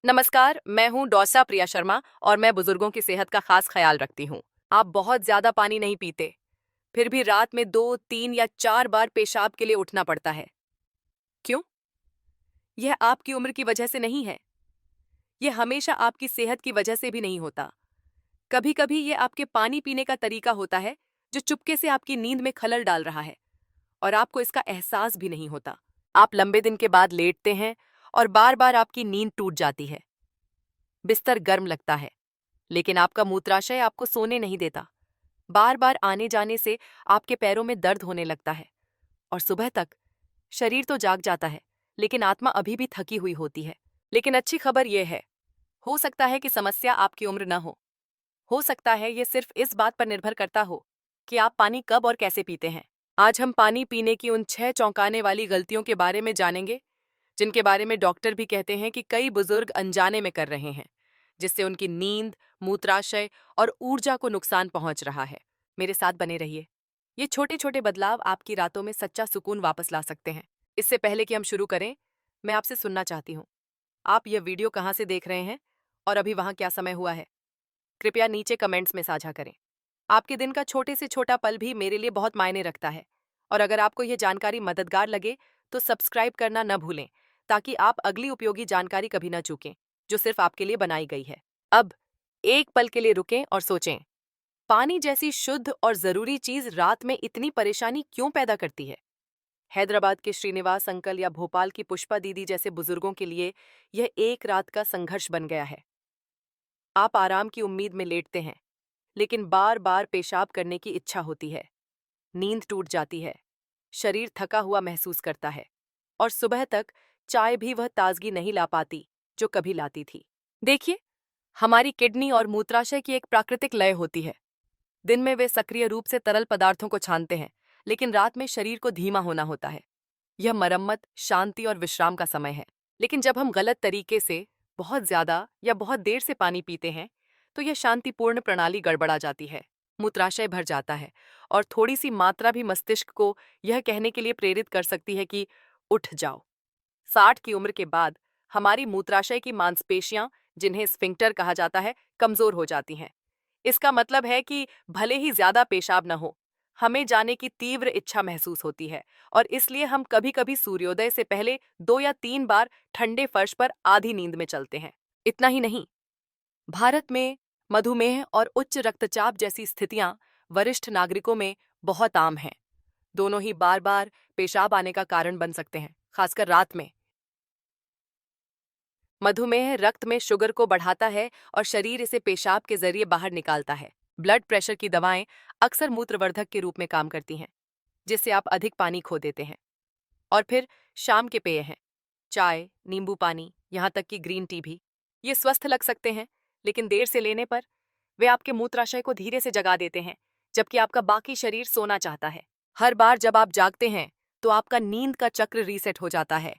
नमस्कार, मैं हूँ डॉसा प्रिया शर्मा और मैं बुजुर्गों की सेहत का खास ख्याल रखती हूँ। आप बहुत ज्यादा पानी नहीं पीते, फिर भी रात में 2, 3 या 4 बार पेशाब के लिए उठना पड़ता है। क्यों? यह आपकी उम्र की वजह से नहीं है। यह हमेशा आपकी सेहत की वजह से भी नहीं होता। कभी कभी ये आपके पानी पीने का तरीका होता है, जो चुपके से आपकी नींद में खलल डाल रहा है और आपको इसका एहसास भी नहीं होता। आप लंबे दिन के बाद लेटते हैं और बार बार आपकी नींद टूट जाती है। बिस्तर गर्म लगता है, लेकिन आपका मूत्राशय आपको सोने नहीं देता। बार बार आने जाने से आपके पैरों में दर्द होने लगता है और सुबह तक शरीर तो जाग जाता है, लेकिन आत्मा अभी भी थकी हुई होती है। लेकिन अच्छी खबर यह है, हो सकता है कि समस्या आपकी उम्र न हो सकता है ये सिर्फ इस बात पर निर्भर करता हो कि आप पानी कब और कैसे पीते हैं। आज हम पानी पीने की उन 6 चौंकाने वाली गलतियों के बारे में जानेंगे, जिनके बारे में डॉक्टर भी कहते हैं कि कई बुजुर्ग अनजाने में कर रहे हैं, जिससे उनकी नींद, मूत्राशय और ऊर्जा को नुकसान पहुंच रहा है। मेरे साथ बने रहिए। ये छोटे छोटे बदलाव आपकी रातों में सच्चा सुकून वापस ला सकते हैं। इससे पहले कि हम शुरू करें, मैं आपसे सुनना चाहती हूँ। आप यह वीडियो कहाँ से देख रहे हैं और अभी वहाँ क्या समय हुआ है? कृपया नीचे कमेंट्स में साझा करें। आपके दिन का छोटे से छोटा पल भी मेरे लिए बहुत मायने रखता है। और अगर आपको यह जानकारी मददगार लगे तो सब्सक्राइब करना न भूलें, ताकि आप अगली उपयोगी जानकारी कभी न चूकें, जो सिर्फ आपके लिए बनाई गई है। अब एक पल के लिए रुकें और सोचें, पानी जैसी शुद्ध और जरूरी चीज रात में इतनी परेशानी क्यों पैदा करती है? हैदराबाद के श्रीनिवास अंकल या भोपाल की पुष्पा दीदी जैसे बुजुर्गों के लिए यह एक रात का संघर्ष बन गया है। आप आराम की उम्मीद में लेटते हैं, लेकिन बार बार पेशाब करने की इच्छा होती है, नींद टूट जाती है, शरीर थका हुआ महसूस करता है और सुबह तक चाय भी वह ताजगी नहीं ला पाती जो कभी लाती थी। देखिए, हमारी किडनी और मूत्राशय की एक प्राकृतिक लय होती है। दिन में वे सक्रिय रूप से तरल पदार्थों को छानते हैं, लेकिन रात में शरीर को धीमा होना होता है। यह मरम्मत, शांति और विश्राम का समय है। लेकिन जब हम गलत तरीके से बहुत ज्यादा या बहुत देर से पानी पीते हैं, तो यह शांतिपूर्ण प्रणाली गड़बड़ा जाती है। मूत्राशय भर जाता है और थोड़ी सी मात्रा भी मस्तिष्क को यह कहने के लिए प्रेरित कर सकती है कि उठ जाओ। 60 की उम्र के बाद हमारी मूत्राशय की मांसपेशियां, जिन्हें स्फिंक्टर कहा जाता है, कमजोर हो जाती हैं। इसका मतलब है कि भले ही ज्यादा पेशाब न हो, हमें जाने की तीव्र इच्छा महसूस होती है और इसलिए हम कभी-कभी सूर्योदय से पहले 2 या 3 बार ठंडे फर्श पर आधी नींद में चलते हैं। इतना ही नहीं, भारत में मधुमेह और उच्च रक्तचाप जैसी स्थितियां वरिष्ठ नागरिकों में बहुत आम हैं। दोनों ही बार-बार पेशाब आने का कारण बन सकते हैं, खासकर रात में। मधुमेह रक्त में शुगर को बढ़ाता है और शरीर इसे पेशाब के जरिए बाहर निकालता है। ब्लड प्रेशर की दवाएं अक्सर मूत्रवर्धक के रूप में काम करती हैं, जिससे आप अधिक पानी खो देते हैं। और फिर शाम के पेय हैं, चाय, नींबू पानी, यहाँ तक कि ग्रीन टी भी। ये स्वस्थ लग सकते हैं, लेकिन देर से लेने पर वे आपके मूत्राशय को धीरे से जगा देते हैं, जबकि आपका बाकी शरीर सोना चाहता है। हर बार जब आप जागते हैं, तो आपका नींद का चक्र रीसेट हो जाता है।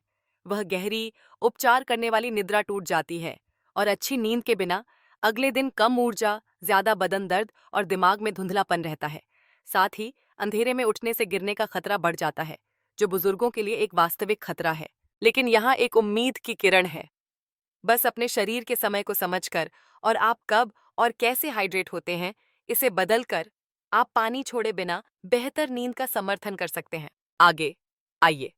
वह गहरी, उपचार करने वाली निद्रा टूट जाती है और अच्छी नींद के बिना अगले दिन कम ऊर्जा, ज्यादा बदन दर्द और दिमाग में धुंधलापन रहता है। साथ ही अंधेरे में उठने से गिरने का खतरा बढ़ जाता है, जो बुजुर्गों के लिए एक वास्तविक खतरा है। लेकिन यहाँ एक उम्मीद की किरण है। बस अपने शरीर के समय को समझकर और आप कब और कैसे हाइड्रेट होते हैं, इसे बदलकर आप पानी छोड़े बिना बेहतर नींद का समर्थन कर सकते हैं। आगे आइए,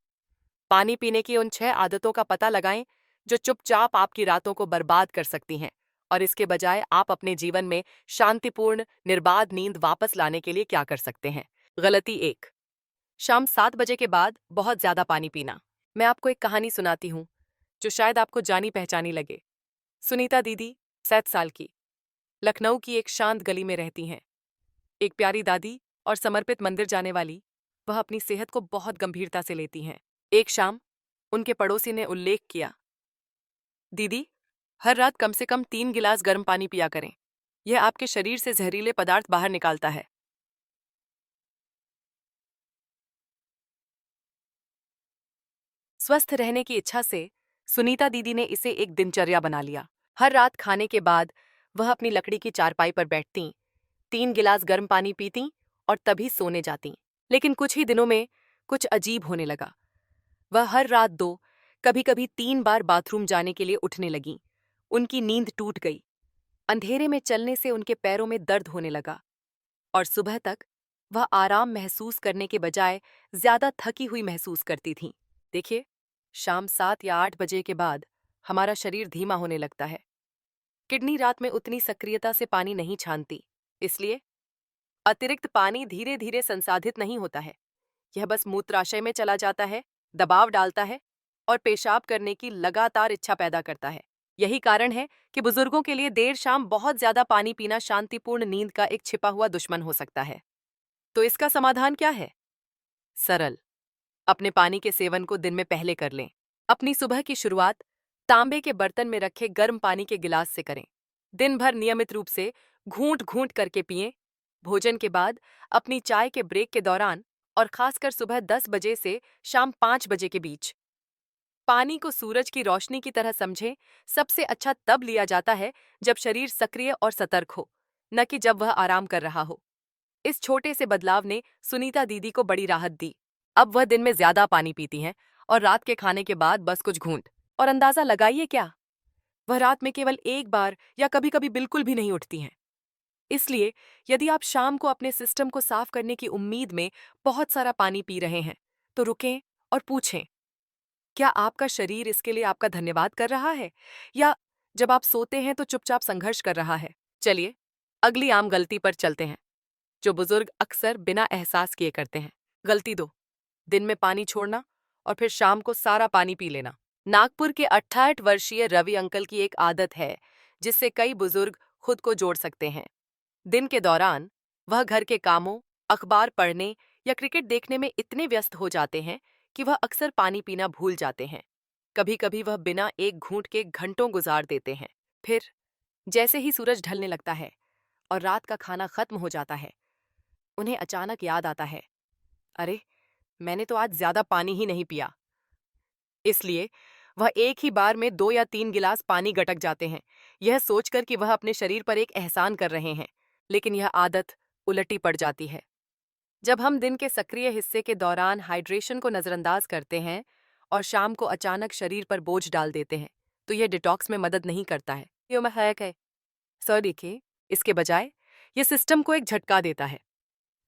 पानी पीने की उन 6 आदतों का पता लगाएं, जो चुपचाप आपकी रातों को बर्बाद कर सकती हैं, और इसके बजाय आप अपने जीवन में शांतिपूर्ण, निर्बाध नींद वापस लाने के लिए क्या कर सकते हैं। गलती 1, शाम 7 बजे के बाद बहुत ज्यादा पानी पीना। मैं आपको एक कहानी सुनाती हूँ, जो शायद आपको जानी पहचानी लगे। सुनीता दीदी, 7 साल की, लखनऊ की एक शांत गली में रहती हैं। एक प्यारी दादी और समर्पित मंदिर जाने वाली, वह अपनी सेहत को बहुत गंभीरता से लेती हैं। एक शाम उनके पड़ोसी ने उल्लेख किया, दीदी, हर रात कम से कम 3 गिलास गर्म पानी पिया करें। यह आपके शरीर से जहरीले पदार्थ बाहर निकालता है। स्वस्थ रहने की इच्छा से सुनीता दीदी ने इसे एक दिनचर्या बना लिया। हर रात खाने के बाद वह अपनी लकड़ी की चारपाई पर बैठती, 3 गिलास गर्म पानी पीती और तभी सोने जाती। लेकिन कुछ ही दिनों में कुछ अजीब होने लगा। वह हर रात 2, कभी-कभी 3 बार बाथरूम जाने के लिए उठने लगीं उनकी नींद टूट गई। अंधेरे में चलने से उनके पैरों में दर्द होने लगा और सुबह तक वह आराम महसूस करने के बजाय ज्यादा थकी हुई महसूस करती थीं। देखिए, शाम 7 या 8 बजे के बाद हमारा शरीर धीमा होने लगता है। किडनी रात में उतनी सक्रियता से पानी नहीं छानती, इसलिए अतिरिक्त पानी धीरे धीरे संसाधित नहीं होता है। यह बस मूत्राशय में चला जाता है, दबाव डालता है और पेशाब करने की लगातार इच्छा पैदा करता है। यही कारण है कि बुजुर्गों के लिए देर शाम बहुत ज्यादा पानी पीना शांतिपूर्ण नींद का एक छिपा हुआ दुश्मन हो सकता है। तो इसका समाधान क्या है? सरल। अपने पानी के सेवन को दिन में पहले कर लें। अपनी सुबह की शुरुआत तांबे के बर्तन में रखे गर्म पानी के गिलास से करें। दिन भर नियमित रूप से घूंट घूंट करके पिएं। भोजन के बाद, अपनी चाय के ब्रेक के दौरान और खासकर सुबह 10 बजे से शाम 5 बजे के बीच। पानी को सूरज की रोशनी की तरह समझें। सबसे अच्छा तब लिया जाता है जब शरीर सक्रिय और सतर्क हो, न कि जब वह आराम कर रहा हो। इस छोटे से बदलाव ने सुनीता दीदी को बड़ी राहत दी। अब वह दिन में ज्यादा पानी पीती हैं और रात के खाने के बाद बस कुछ घूंट। और अंदाजा लगाइए क्या, वह रात में केवल एक बार या कभी कभी बिल्कुल भी नहीं उठती हैं। इसलिए यदि आप शाम को अपने सिस्टम को साफ करने की उम्मीद में बहुत सारा पानी पी रहे हैं, तो रुकें और पूछें, क्या आपका शरीर इसके लिए आपका धन्यवाद कर रहा है, या जब आप सोते हैं तो चुपचाप संघर्ष कर रहा है? चलिए, अगली आम गलती पर चलते हैं जो बुजुर्ग अक्सर बिना एहसास किए करते हैं। गलती 2, दिन में पानी छोड़ना और फिर शाम को सारा पानी पी लेना। नागपुर के 68 वर्षीय रवि अंकल की एक आदत है जिससे कई बुजुर्ग खुद को जोड़ सकते हैं। दिन के दौरान वह घर के कामों, अखबार पढ़ने या क्रिकेट देखने में इतने व्यस्त हो जाते हैं कि वह अक्सर पानी पीना भूल जाते हैं। कभी कभी वह बिना एक घूंट के घंटों गुजार देते हैं। फिर जैसे ही सूरज ढलने लगता है और रात का खाना खत्म हो जाता है, उन्हें अचानक याद आता है, अरे, मैंने तो आज ज्यादा पानी ही नहीं पिया। इसलिए वह एक ही बार में 2 या 3 गिलास पानी गटक जाते हैं, यह सोचकर कि वह अपने शरीर पर एक एहसान कर रहे हैं। लेकिन यह आदत उलटी पड़ जाती है। जब हम दिन के सक्रिय हिस्से के दौरान हाइड्रेशन को नजरअंदाज करते हैं और शाम को अचानक शरीर पर बोझ डाल देते हैं, तो यह डिटॉक्स में मदद नहीं करता है। ये महक है सर, देखिए, इसके बजाय यह सिस्टम को एक झटका देता है।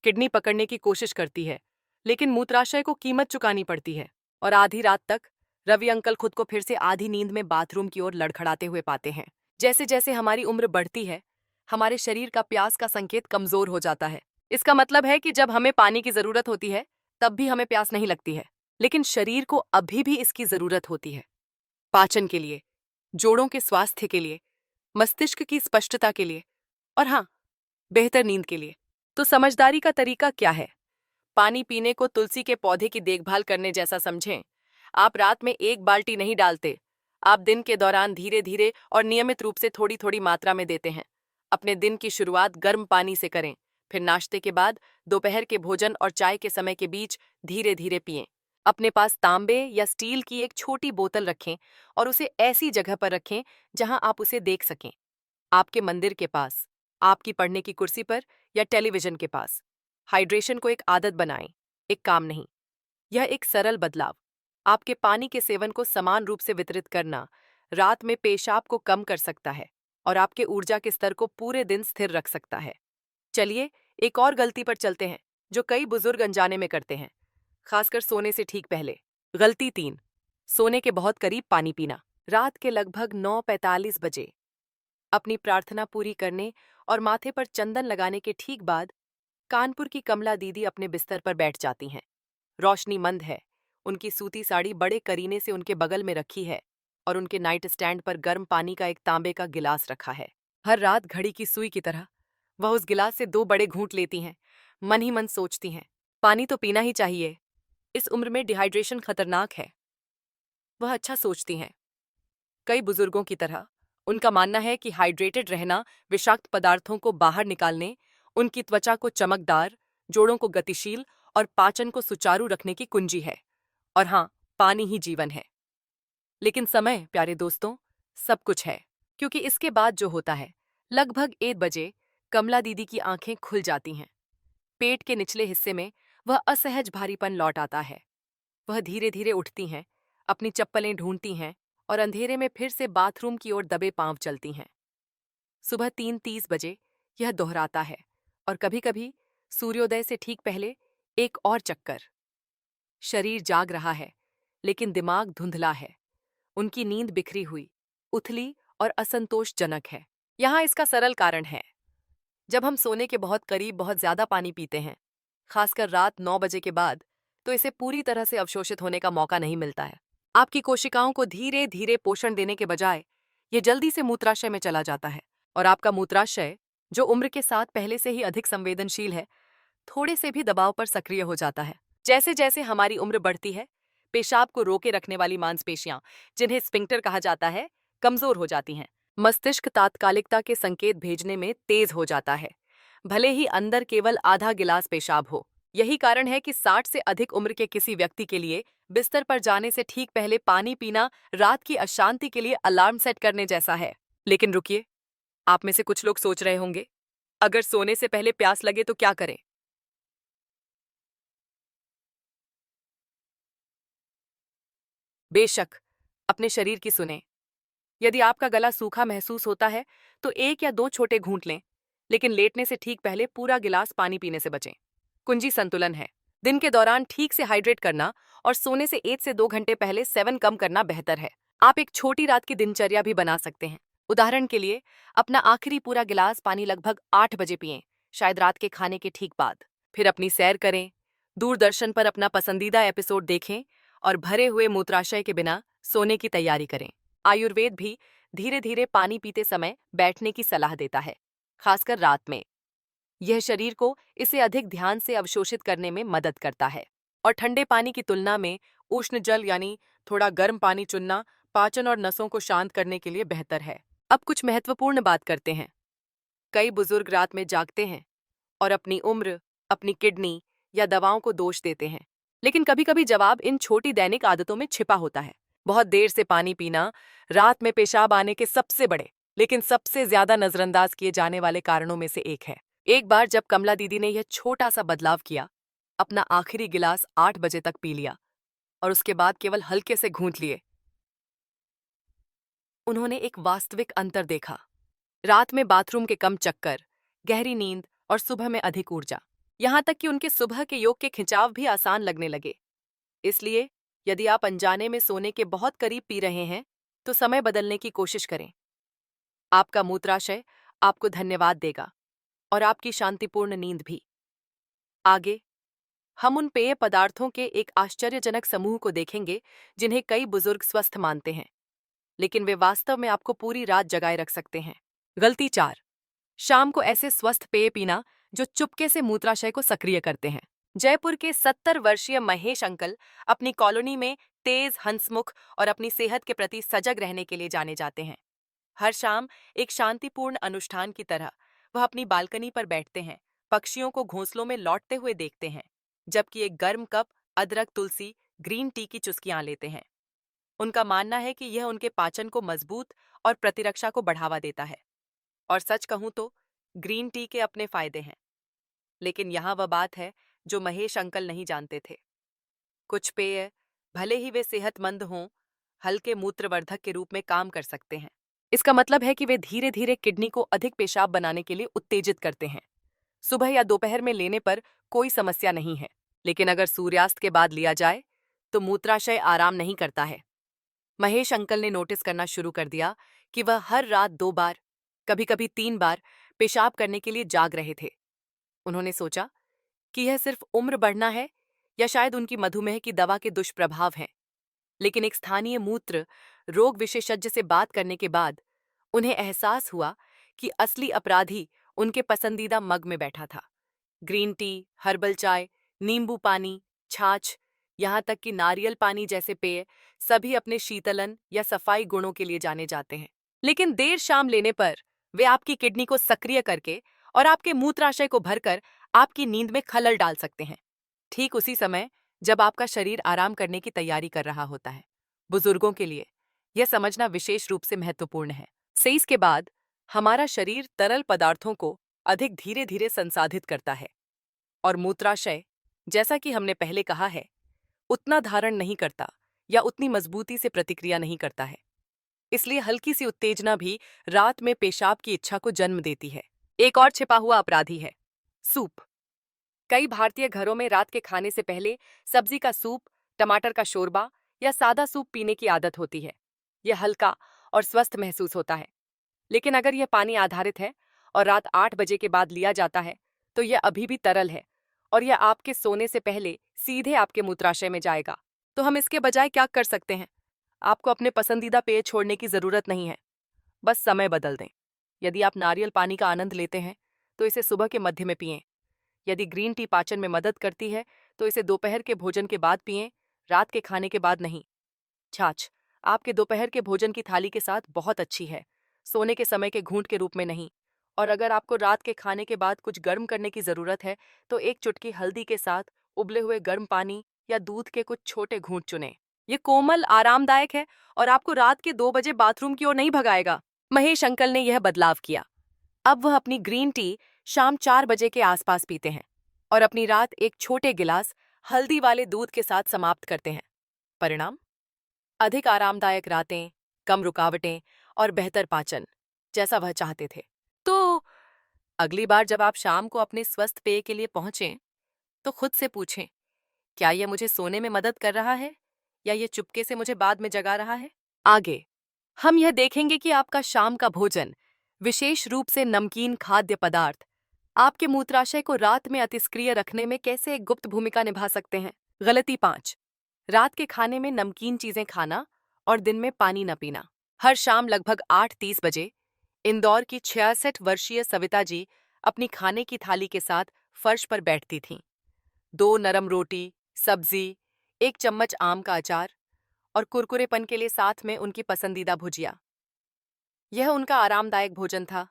किडनी पकड़ने की कोशिश करती है, लेकिन मूत्राशय को कीमत चुकानी पड़ती है। और आधी रात तक रवि अंकल खुद को फिर से आधी नींद में बाथरूम की ओर लड़खड़ाते हुए पाते हैं। जैसे जैसे हमारी उम्र बढ़ती है, हमारे शरीर का प्यास का संकेत कमजोर हो जाता है। इसका मतलब है कि जब हमें पानी की जरूरत होती है, तब भी हमें प्यास नहीं लगती है। लेकिन शरीर को अभी भी इसकी जरूरत होती है, पाचन के लिए, जोड़ों के स्वास्थ्य के लिए, मस्तिष्क की स्पष्टता के लिए, और हाँ, बेहतर नींद के लिए। तो समझदारी का तरीका क्या है? पानी पीने को तुलसी के पौधे की देखभाल करने जैसा समझें। आप रात में एक बाल्टी नहीं डालते, आप दिन के दौरान धीरे धीरे और नियमित रूप से थोड़ी थोड़ी मात्रा में देते हैं। अपने दिन की शुरुआत गर्म पानी से करें, फिर नाश्ते के बाद, दोपहर के भोजन और चाय के समय के बीच धीरे धीरे पिएं। अपने पास तांबे या स्टील की एक छोटी बोतल रखें और उसे ऐसी जगह पर रखें जहां आप उसे देख सकें। आपके मंदिर के पास, आपकी पढ़ने की कुर्सी पर या टेलीविजन के पास। हाइड्रेशन को एक आदत बनाएं, एक काम नहीं। यह एक सरल बदलाव आपके पानी के सेवन को समान रूप से वितरित करना रात में पेशाब को कम कर सकता है और आपके ऊर्जा के स्तर को पूरे दिन स्थिर रख सकता है। चलिए, एक और गलती पर चलते हैं जो कई बुजुर्ग अनजाने में करते हैं, खासकर सोने से ठीक पहले। गलती 3, सोने के बहुत करीब पानी पीना। रात के लगभग 9:45 बजे अपनी प्रार्थना पूरी करने और माथे पर चंदन लगाने के ठीक बाद कानपुर की कमला दीदी अपने बिस्तर पर बैठ जाती हैं। रोशनी मंद है, उनकी सूती साड़ी बड़े करीने से उनके बगल में रखी है और उनके नाइट स्टैंड पर गर्म पानी का एक तांबे का गिलास रखा है। हर रात घड़ी की सुई की तरह वह उस गिलास से 2 बड़े घूंट लेती हैं। मन ही मन सोचती हैं, पानी तो पीना ही चाहिए, इस उम्र में डिहाइड्रेशन खतरनाक है। वह अच्छा सोचती हैं। कई बुजुर्गों की तरह उनका मानना है कि हाइड्रेटेड रहना विषाक्त पदार्थों को बाहर निकालने, उनकी त्वचा को चमकदार, जोड़ों को गतिशील और पाचन को सुचारू रखने की कुंजी है। और हाँ, पानी ही जीवन है। लेकिन समय, प्यारे दोस्तों, सब कुछ है, क्योंकि इसके बाद जो होता है, लगभग 1 बजे कमला दीदी की आंखें खुल जाती हैं। पेट के निचले हिस्से में वह असहज भारीपन लौट आता है। वह धीरे धीरे उठती हैं, अपनी चप्पलें ढूंढती हैं और अंधेरे में फिर से बाथरूम की ओर दबे पांव चलती हैं। सुबह 3:30 बजे यह दोहराता है और कभी-कभी सूर्योदय से ठीक पहले एक और चक्कर। शरीर जाग रहा है, लेकिन दिमाग धुंधला है। उनकी नींद बिखरी हुई, उथली और असंतोषजनक है। यहाँ इसका सरल कारण है। जब हम सोने के बहुत करीब बहुत ज्यादा पानी पीते हैं, खासकर रात 9 बजे के बाद, तो इसे पूरी तरह से अवशोषित होने का मौका नहीं मिलता है। आपकी कोशिकाओं को धीरे धीरे पोषण देने के बजाय ये जल्दी से मूत्राशय में चला जाता है और आपका मूत्राशय, जो उम्र के साथ पहले से ही अधिक संवेदनशील है, थोड़े से भी दबाव पर सक्रिय हो जाता है। जैसे जैसे हमारी उम्र बढ़ती है, पेशाब को रोके रखने वाली मांसपेशियां, जिन्हें स्फिंक्टर कहा जाता है, कमजोर हो जाती हैं। मस्तिष्क तात्कालिकता के संकेत भेजने में तेज हो जाता है, भले ही अंदर केवल आधा गिलास पेशाब हो। यही कारण है कि 60 से अधिक उम्र के किसी व्यक्ति के लिए बिस्तर पर जाने से ठीक पहले पानी पीना रात की अशांति के लिए अलार्म सेट करने जैसा है। लेकिन रुकिए, आप में से कुछ लोग सोच रहे होंगे, अगर सोने से पहले प्यास लगे तो क्या करें? बेशक, अपने शरीर की सुने। यदि आपका गला सूखा महसूस होता है, तो 1 या 2 छोटे घूंट लें, लेकिन लेटने से ठीक पहले पूरा गिलास पानी पीने से बचें। कुंजी संतुलन है। दिन के दौरान ठीक से हाइड्रेट करना और सोने से 1 से 2 घंटे पहले सेवन कम करना बेहतर है। आप एक छोटी रात की दिनचर्या भी बना सकते हैं। उदाहरण के लिए, अपना आखिरी पूरा गिलास पानी लगभग 8 बजे पिएं, शायद रात के खाने के ठीक बाद। फिर अपनी सैर करें, दूरदर्शन पर अपना पसंदीदा एपिसोड देखें और भरे हुए मूत्राशय के बिना सोने की तैयारी करें। आयुर्वेद भी धीरे धीरे पानी पीते समय बैठने की सलाह देता है, खासकर रात में। यह शरीर को इसे अधिक ध्यान से अवशोषित करने में मदद करता है। और ठंडे पानी की तुलना में उष्ण जल यानी थोड़ा गर्म पानी चुनना पाचन और नसों को शांत करने के लिए बेहतर है। अब कुछ महत्वपूर्ण बात करते हैं। कई बुजुर्ग रात में जागते हैं और अपनी उम्र, अपनी किडनी या दवाओं को दोष देते हैं। लेकिन कभी-कभी जवाब इन छोटी दैनिक आदतों में छिपा होता है। बहुत देर से पानी पीना रात में पेशाब आने के सबसे बड़े, लेकिन सबसे ज्यादा नजरअंदाज किए जाने वाले कारणों में से एक है। एक बार जब कमला दीदी ने यह छोटा सा बदलाव किया, अपना आखिरी गिलास 8 बजे तक पी लिया और उसके बाद केवल हल्के से घूंट लिए, उन्होंने एक वास्तविक अंतर देखा। रात में बाथरूम के कम चक्कर, गहरी नींद और सुबह में अधिक ऊर्जा। यहां तक कि उनके सुबह के योग के खिंचाव भी आसान लगने लगे। इसलिए यदि आप अनजाने में सोने के बहुत करीब पी रहे हैं, तो समय बदलने की कोशिश करें। आपका मूत्राशय आपको धन्यवाद देगा और आपकी शांतिपूर्ण नींद भी। आगे हम उन पेय पदार्थों के एक आश्चर्यजनक समूह को देखेंगे जिन्हें कई बुजुर्ग स्वस्थ मानते हैं, लेकिन वे वास्तव में आपको पूरी रात जगाए रख सकते हैं। गलती 4, शाम को ऐसे स्वस्थ पेय पीना जो चुपके से मूत्राशय को सक्रिय करते हैं। जयपुर के 70 वर्षीय महेश अंकल अपनी कॉलोनी में तेज, हंसमुख और अपनी सेहत के प्रति सजग रहने के लिए जाने जाते हैं। हर शाम एक शांतिपूर्ण अनुष्ठान की तरह वह अपनी बालकनी पर बैठते हैं, पक्षियों को घोंसलों में लौटते हुए देखते हैं, जबकि एक गर्म कप अदरक, तुलसी, ग्रीन टी की चुस्कियां लेते हैं। उनका मानना है कि यह उनके पाचन को मजबूत और प्रतिरक्षा को बढ़ावा देता है। और सच कहूं तो ग्रीन टी के अपने फायदे हैं, लेकिन यहाँ वह बात है जो महेश अंकल नहीं जानते थे। कुछ पेय, भले ही वे सेहतमंद हों, हल्के मूत्रवर्धक के रूप में काम कर सकते हैं। इसका मतलब है कि वे धीरे धीरे किडनी को अधिक पेशाब बनाने के लिए उत्तेजित करते हैं। सुबह या दोपहर में लेने पर कोई समस्या नहीं है, लेकिन अगर सूर्यास्त के बाद लिया जाए तो मूत्राशय आराम नहीं करता है। महेश अंकल ने नोटिस करना शुरू कर दिया कि वह हर रात 2 बार, कभी कभी 3 बार पेशाब करने के लिए जाग रहे थे। उन्होंने सोचा कि यह सिर्फ उम्र बढ़ना है या शायद उनकी मधुमेह की दवा के दुष्प्रभाव हैं। लेकिन एक स्थानीय मूत्र रोग विशेषज्ञ से बात करने के बाद उन्हें एहसास हुआ कि असली अपराधी उनके पसंदीदा मग में बैठा था। ग्रीन टी, हर्बल चाय, नींबू पानी, छाछ, यहाँ तक कि नारियल पानी जैसे पेय सभी अपने शीतलन या सफाई गुणों के लिए जाने जाते हैं। लेकिन देर शाम लेने पर वे आपकी किडनी को सक्रिय करके और आपके मूत्राशय को भरकर आपकी नींद में खलल डाल सकते हैं, ठीक उसी समय जब आपका शरीर आराम करने की तैयारी कर रहा होता है। बुजुर्गों के लिए यह समझना विशेष रूप से महत्वपूर्ण है। सेज के बाद हमारा शरीर तरल पदार्थों को अधिक धीरे धीरे संसाधित करता है और मूत्राशय, जैसा कि हमने पहले कहा है, उतना धारण नहीं करता या उतनी मजबूती से प्रतिक्रिया नहीं करता है। इसलिए हल्की सी उत्तेजना भी रात में पेशाब की इच्छा को जन्म देती है। एक और छिपा हुआ अपराधी है सूप। कई भारतीय घरों में रात के खाने से पहले सब्जी का सूप, टमाटर का शोरबा या सादा सूप पीने की आदत होती है। यह हल्का और स्वस्थ महसूस होता है, लेकिन अगर यह पानी आधारित है और रात 8 बजे के बाद लिया जाता है तो यह अभी भी तरल है और यह आपके सोने से पहले सीधे आपके मूत्राशय में जाएगा। तो हम इसके बजाय क्या कर सकते हैं? आपको अपने पसंदीदा पेय छोड़ने की जरूरत नहीं है, बस समय बदल दें। यदि आप नारियल पानी का आनंद लेते हैं तो इसे सुबह के मध्य में पिएं। यदि ग्रीन टी पाचन में मदद करती है तो इसे दोपहर के भोजन के बाद पिएं, रात के खाने के बाद नहीं। छाछ आपके दोपहर के भोजन की थाली के साथ बहुत अच्छी है, सोने के समय के घूंट के रूप में नहीं। और अगर आपको रात के खाने के बाद कुछ गर्म करने की जरूरत है तो एक चुटकी हल्दी के साथ उबले हुए गर्म पानी या दूध के कुछ छोटे घूंट चुनें। ये कोमल, आरामदायक है और आपको रात के 2 बजे बाथरूम की ओर नहीं भगाएगा। महेश अंकल ने यह बदलाव किया। अब वह अपनी ग्रीन टी शाम 4 बजे के आसपास पीते हैं और अपनी रात एक छोटे गिलास हल्दी वाले दूध के साथ समाप्त करते हैं। परिणाम? अधिक आरामदायक रातें, कम रुकावटें और बेहतर पाचन, जैसा वह चाहते थे। तो अगली बार जब आप शाम को अपने स्वस्थ पेय के लिए पहुंचें तो खुद से पूछें, क्या यह मुझे सोने में मदद कर रहा है या यह चुपके से मुझे बाद में जगा रहा है? आगे हम यह देखेंगे कि आपका शाम का भोजन, विशेष रूप से नमकीन खाद्य पदार्थ, आपके मूत्राशय को रात में अतिस्क्रिय रखने में कैसे एक गुप्त भूमिका निभा सकते हैं। गलती 5, रात के खाने में नमकीन चीजें खाना और दिन में पानी न पीना। हर शाम लगभग 8:30 बजे इंदौर की 66 वर्षीय सविता जी अपनी खाने की थाली के साथ फर्श पर बैठती थीं। 2 नरम रोटी, सब्जी, 1 चम्मच आम का अचार और कुरकुरेपन के लिए साथ में उनकी पसंदीदा भुजिया। यह उनका आरामदायक भोजन था,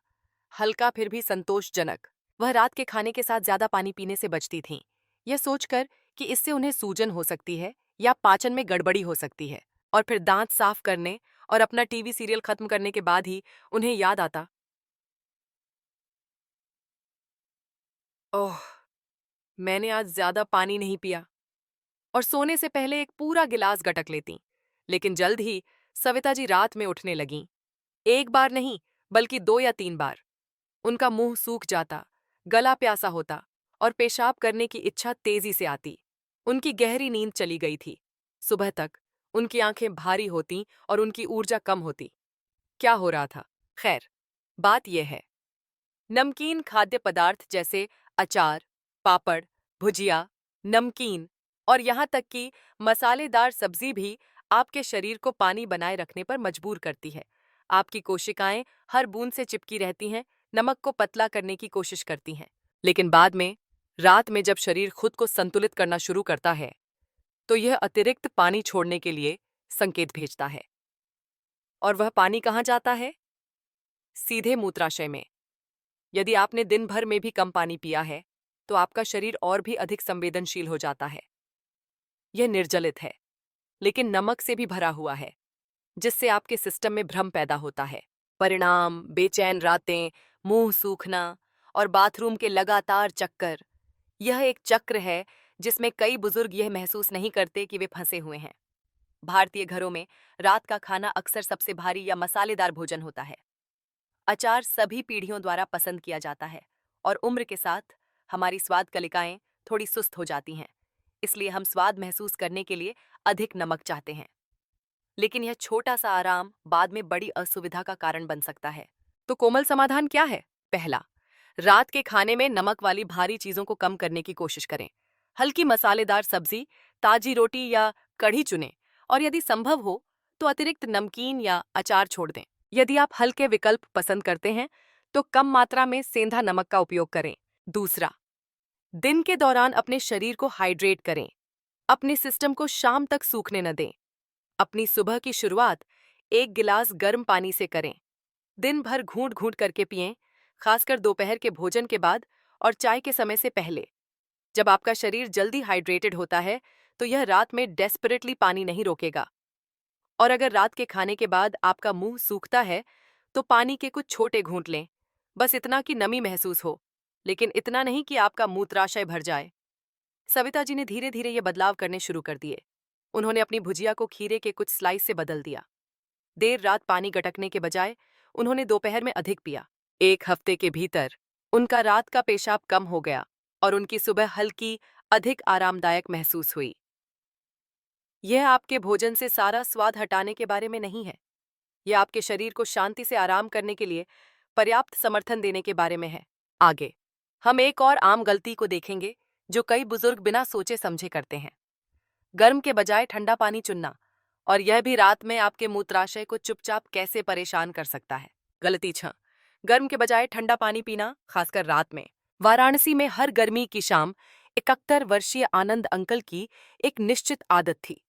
हल्का फिर भी संतोषजनक। वह रात के खाने के साथ ज्यादा पानी पीने से बचती थीं, यह सोचकर कि इससे उन्हें सूजन हो सकती है या पाचन में गड़बड़ी हो सकती है। और फिर दांत साफ करने और अपना टीवी सीरियल खत्म करने के बाद ही उन्हें याद आता, ओह, मैंने आज ज्यादा पानी नहीं पिया। और सोने से पहले एक पूरा गिलास गटक लेती। लेकिन जल्द ही सविता जी रात में उठने लगीं। एक बार नहीं, बल्कि 2 या 3 बार। उनका मुंह सूख जाता, गला प्यासा होता और पेशाब करने की इच्छा तेजी से आती। उनकी गहरी नींद चली गई थी। सुबह तक उनकी आंखें भारी होती और उनकी ऊर्जा कम होती। क्या हो रहा था? खैर, बात यह है, नमकीन खाद्य पदार्थ जैसे अचार, पापड़, भुजिया, नमकीन और यहाँ तक कि मसालेदार सब्जी भी आपके शरीर को पानी बनाए रखने पर मजबूर करती है। आपकी कोशिकाएं हर बूंद से चिपकी रहती हैं, नमक को पतला करने की कोशिश करती हैं। लेकिन बाद में, रात में जब शरीर खुद को संतुलित करना शुरू करता है, तो यह अतिरिक्त पानी छोड़ने के लिए संकेत भेजता है। और वह पानी कहाँ जाता है? सीधे मूत्राशय में। यदि आपने दिन भर में भी कम पानी पिया है, तो आपका शरीर और भी अधिक संवेदनशील हो जाता है। यह निर्जलित है, लेकिन नमक से भी भरा हुआ है, जिससे आपके सिस्टम में भ्रम पैदा होता है। परिणाम: बेचैन रातें, मुंह सूखना और बाथरूम के लगातार चक्कर। यह एक चक्र है जिसमें कई बुजुर्ग यह महसूस नहीं करते कि वे फंसे हुए हैं। भारतीय घरों में रात का खाना अक्सर सबसे भारी या मसालेदार भोजन होता है। अचार सभी पीढ़ियों द्वारा पसंद किया जाता है और उम्र के साथ हमारी स्वाद कलिकाएं थोड़ी सुस्त हो जाती हैं, इसलिए हम स्वाद महसूस करने के लिए अधिक नमक चाहते हैं। लेकिन यह छोटा सा आराम बाद में बड़ी असुविधा का कारण बन सकता है। तो कोमल समाधान क्या है? पहला, रात के खाने में नमक वाली भारी चीजों को कम करने की कोशिश करें। हल्की मसालेदार सब्जी, ताजी रोटी या कढ़ी चुनें और यदि संभव हो तो अतिरिक्त नमकीन या अचार छोड़ दें। यदि आप हल्के विकल्प पसंद करते हैं तो कम मात्रा में सेंधा नमक का उपयोग करें। दूसरा, दिन के दौरान अपने शरीर को हाइड्रेट करें। अपने सिस्टम को शाम तक सूखने न दें। अपनी सुबह की शुरुआत 1 गिलास गर्म पानी से करें। दिन भर घूंट घूंट करके पिएं, खासकर दोपहर के भोजन के बाद और चाय के समय से पहले। जब आपका शरीर जल्दी हाइड्रेटेड होता है तो यह रात में डेस्परेटली पानी नहीं रोकेगा। और अगर रात के खाने के बाद आपका मुंह सूखता है तो पानी के कुछ छोटे घूंट लें, बस इतना कि नमी महसूस हो, लेकिन इतना नहीं कि आपका मूत्राशय भर जाए। सविता जी ने धीरे धीरे ये बदलाव करने शुरू कर दिए। उन्होंने अपनी भुजिया को खीरे के कुछ स्लाइस से बदल दिया। देर रात पानी गटकने के बजाय उन्होंने दोपहर में अधिक पिया। 1 हफ्ते के भीतर उनका रात का पेशाब कम हो गया और उनकी सुबह हल्की, अधिक आरामदायक महसूस हुई। यह आपके भोजन से सारा स्वाद हटाने के बारे में नहीं है। यह आपके शरीर को शांति से आराम करने के लिए पर्याप्त समर्थन देने के बारे में है। आगे हम एक और आम गलती को देखेंगे जो कई बुजुर्ग बिना सोचे समझे करते हैं। गर्म के बजाय ठंडा पानी चुनना, और यह भी रात में आपके मूत्राशय को चुपचाप कैसे परेशान कर सकता है। गलती 6, गर्म के बजाय ठंडा पानी पीना, खासकर रात में। वाराणसी में हर गर्मी की शाम 71 वर्षीय आनंद अंकल की एक निश्चित आदत थी।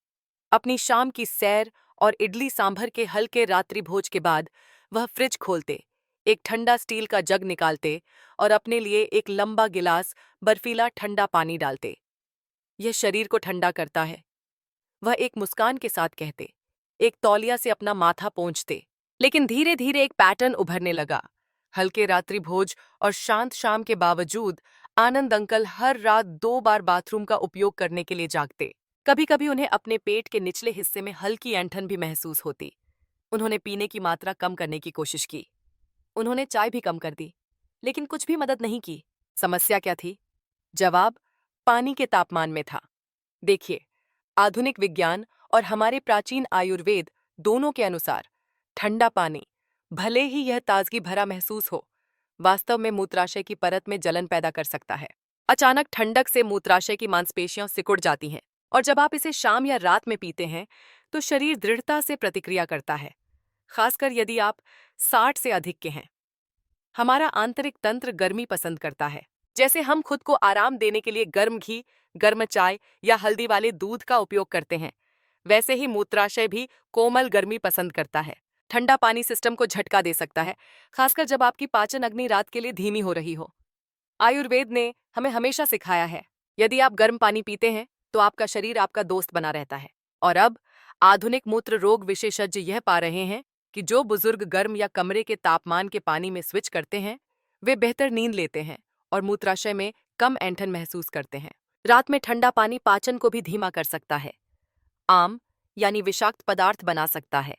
अपनी शाम की सैर और इडली सांभर के हल्के रात्रि भोज के बाद वह फ्रिज खोलते, एक ठंडा स्टील का जग निकालते और अपने लिए एक लंबा गिलास बर्फीला ठंडा पानी डालते। यह शरीर को ठंडा करता है, वह एक मुस्कान के साथ कहते। एक तौलिया से अपना माथा पोंछते। लेकिन धीरे धीरे एक पैटर्न उभरने लगा। हल्के रात्रि भोज और शांत शाम के बावजूद आनंद अंकल हर रात 2 बार बाथरूम का उपयोग करने के लिए जागते। कभी कभी उन्हें अपने पेट के निचले हिस्से में हल्की ऐंठन भी महसूस होती। उन्होंने पीने की मात्रा कम करने की कोशिश की। उन्होंने चाय भी कम कर दी, लेकिन कुछ भी मदद नहीं की। समस्या क्या थी? जवाब पानी के तापमान में था। देखिए, आधुनिक विज्ञान और हमारे प्राचीन आयुर्वेद दोनों के अनुसार ठंडा पानी, भले ही यह ताजगी भरा महसूस हो, वास्तव में मूत्राशय की परत में जलन पैदा कर सकता है। अचानक ठंडक से मूत्राशय की मांसपेशियां सिकुड़ जाती हैं, और जब आप इसे शाम या रात में पीते हैं तो शरीर दृढ़ता से प्रतिक्रिया करता है, खासकर यदि आप 60 से अधिक के हैं। हमारा आंतरिक तंत्र गर्मी पसंद करता है। जैसे हम खुद को आराम देने के लिए गर्म घी, गर्म चाय या हल्दी वाले दूध का उपयोग करते हैं, वैसे ही मूत्राशय भी कोमल गर्मी पसंद करता है। ठंडा पानी सिस्टम को झटका दे सकता है, खासकर जब आपकी पाचन अग्नि रात के लिए धीमी हो रही हो। आयुर्वेद ने हमें हमेशा सिखाया है, यदि आप गर्म पानी पीते हैं तो आपका शरीर आपका दोस्त बना रहता है। और अब आधुनिक मूत्र रोग विशेषज्ञ यह पा रहे हैं कि जो बुजुर्ग गर्म या कमरे के तापमान के पानी में स्विच करते हैं, वे बेहतर नींद लेते हैं और मूत्राशय में कम ऐंठन महसूस करते हैं। रात में ठंडा पानी पाचन को भी धीमा कर सकता है, आम यानी विषाक्त पदार्थ बना सकता है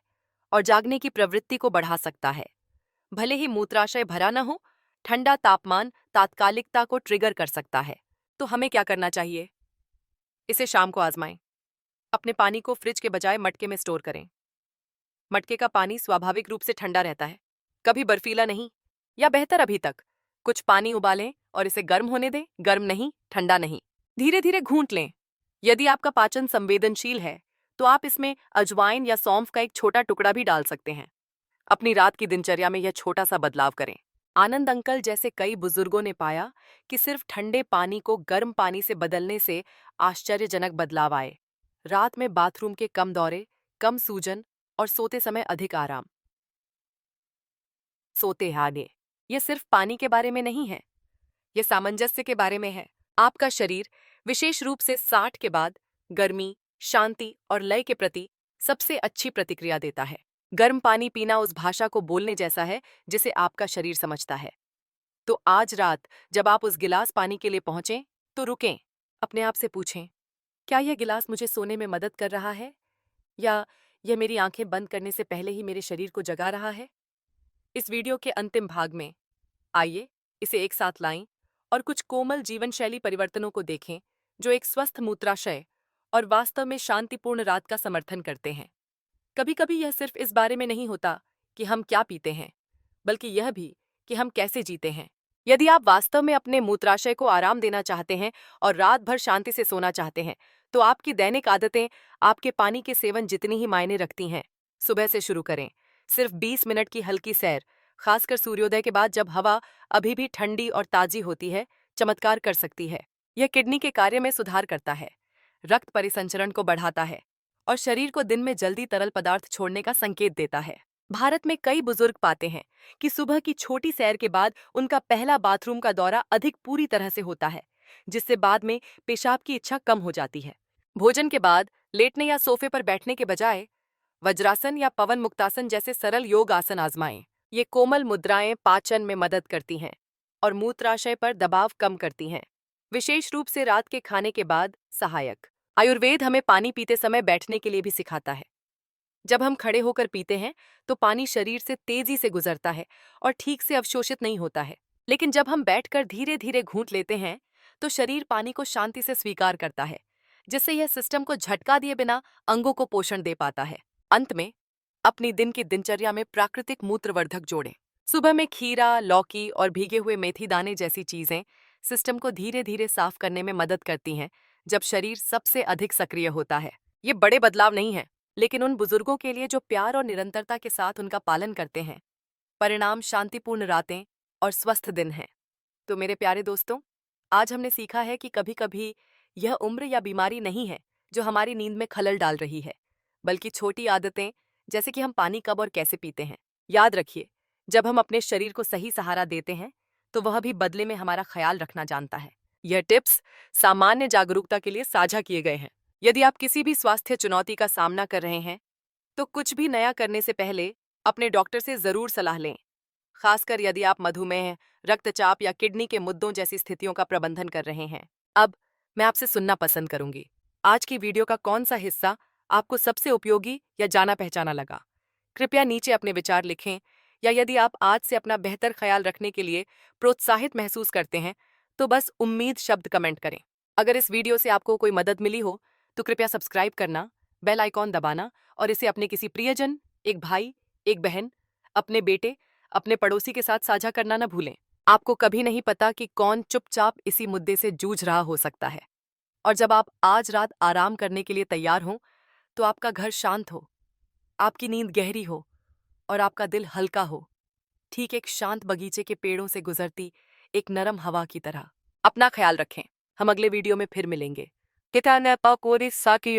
और जागने की प्रवृत्ति को बढ़ा सकता है। भले ही मूत्राशय भरा न हो, ठंडा तापमान तात्कालिकता को ट्रिगर कर सकता है। तो हमें क्या करना चाहिए? इसे शाम को आजमाएं। अपने पानी को फ्रिज के बजाय मटके में स्टोर करें। मटके का पानी स्वाभाविक रूप से ठंडा रहता है, कभी बर्फीला नहीं। या बेहतर अभी तक, कुछ पानी उबालें और इसे गर्म होने दें, गर्म नहीं, ठंडा नहीं। धीरे धीरे घूंट लें। यदि आपका पाचन संवेदनशील है तो आप इसमें अजवाइन या सौंफ का एक छोटा टुकड़ा भी डाल सकते हैं। अपनी रात की दिनचर्या में यह छोटा सा बदलाव करें। आनंद अंकल जैसे कई बुजुर्गों ने पाया कि सिर्फ ठंडे पानी को गर्म पानी से बदलने से आश्चर्यजनक बदलाव आए। रात में बाथरूम के कम दौरे, कम सूजन और सोते समय अधिक आराम। सोते हाने, यह सिर्फ पानी के बारे में नहीं है, यह सामंजस्य के बारे में है। आपका शरीर, विशेष रूप से 60 के बाद, गर्मी, शांति और लय के प्रति सबसे अच्छी प्रतिक्रिया देता है। गर्म पानी पीना उस भाषा को बोलने जैसा है जिसे आपका शरीर समझता है। तो आज रात जब आप उस गिलास पानी के लिए पहुंचें तो रुकें। अपने आप से पूछें, क्या यह गिलास मुझे सोने में मदद कर रहा है, या यह मेरी आंखें बंद करने से पहले ही मेरे शरीर को जगा रहा है? इस वीडियो के अंतिम भाग में आइए इसे एक साथ लाएं और कुछ कोमल जीवन शैली परिवर्तनों को देखें जो एक स्वस्थ मूत्राशय और वास्तव में शांतिपूर्ण रात का समर्थन करते हैं। कभी कभी यह सिर्फ इस बारे में नहीं होता कि हम क्या पीते हैं, बल्कि यह भी कि हम कैसे जीते हैं। यदि आप वास्तव में अपने मूत्राशय को आराम देना चाहते हैं और रात भर शांति से सोना चाहते हैं, तो आपकी दैनिक आदतें आपके पानी के सेवन जितनी ही मायने रखती हैं। सुबह से शुरू करें। सिर्फ 20 मिनट की हल्की सैर, खासकर सूर्योदय के बाद जब हवा अभी भी ठंडी और ताजी होती है, चमत्कार कर सकती है। यह किडनी के कार्य में सुधार करता है, रक्त परिसंचरण को बढ़ाता है और शरीर को दिन में जल्दी तरल पदार्थ छोड़ने का संकेत देता है। भारत में कई बुजुर्ग पाते हैं कि सुबह की छोटी सैर के बाद उनका पहला बाथरूम का दौरा अधिक पूरी तरह से होता है, जिससे बाद में पेशाब की इच्छा कम हो जाती है। भोजन के बाद लेटने या सोफे पर बैठने के बजाय वज्रासन या पवन मुक्तासन जैसे सरल योग आसन आजमाएं। ये कोमल मुद्राएं पाचन में मदद करती हैं और मूत्राशय पर दबाव कम करती हैं, विशेष रूप से रात के खाने के बाद सहायक। आयुर्वेद हमें पानी पीते समय बैठने के लिए भी सिखाता है। जब हम खड़े होकर पीते हैं तो पानी शरीर से तेजी से गुजरता है और ठीक से अवशोषित नहीं होता है। लेकिन जब हम बैठकर धीरे धीरे घूंट लेते हैं तो शरीर पानी को शांति से स्वीकार करता है, जिससे यह सिस्टम को झटका दिए बिना अंगों को पोषण दे पाता है। अंत में अपनी दिन की दिनचर्या में प्राकृतिक मूत्रवर्धक जोड़ें। सुबह में खीरा, लौकी और भीगे हुए मेथी दाने जैसी चीजें सिस्टम को धीरे धीरे साफ करने में मदद करती हैं जब शरीर सबसे अधिक सक्रिय होता है। ये बड़े बदलाव नहीं है, लेकिन उन बुजुर्गों के लिए जो प्यार और निरंतरता के साथ उनका पालन करते हैं, परिणाम शांतिपूर्ण रातें और स्वस्थ दिन हैं। तो मेरे प्यारे दोस्तों, आज हमने सीखा है कि कभी-कभी यह उम्र या बीमारी नहीं है जो हमारी नींद में खलल डाल रही है, बल्कि छोटी आदतें, जैसे कि हम पानी कब और कैसे पीते हैं। याद रखिए, जब हम अपने शरीर को सही सहारा देते हैं, तो वह भी बदले में हमारा ख्याल रखना जानता है। यह टिप्स सामान्य जागरूकता के लिए साझा किए गए हैं। यदि आप किसी भी स्वास्थ्य चुनौती का सामना कर रहे हैं, तो कुछ भी नया करने से पहले अपने डॉक्टर से जरूर सलाह लें, खासकर यदि आप मधुमेह, रक्तचाप या किडनी के मुद्दों जैसी स्थितियों का प्रबंधन कर रहे हैं। अब मैं आपसे सुनना पसंद करूंगी। आज की वीडियो का कौन सा हिस्सा आपको सबसे उपयोगी या जाना पहचाना लगा? कृपया नीचे अपने विचार लिखें, या यदि आप आज से अपना बेहतर ख्याल रखने के लिए प्रोत्साहित महसूस करते हैं, तो बस उम्मीद शब्द कमेंट करें। अगर इस वीडियो से आपको कोई मदद मिली हो, तो कृपया सब्सक्राइब करना, बेल आइकॉन दबाना और इसे अपने किसी प्रियजन, एक भाई, एक बहन, अपने बेटे, अपने पड़ोसी के साथ साझा करना न भूलें। आपको कभी नहीं पता कि कौन चुपचाप इसी मुद्दे से जूझ रहा हो सकता है। और जब आप आज रात आराम करने के लिए तैयार हों, तो आपका घर शांत हो, आपकी नींद गहरी हो और आपका दिल हल्का हो, ठीक एक शांत बगीचे के पेड़ों से गुजरती एक नरम हवा की तरह। अपना ख्याल रखें। हम अगले वीडियो में फिर मिलेंगे। किताने पकोरी साकी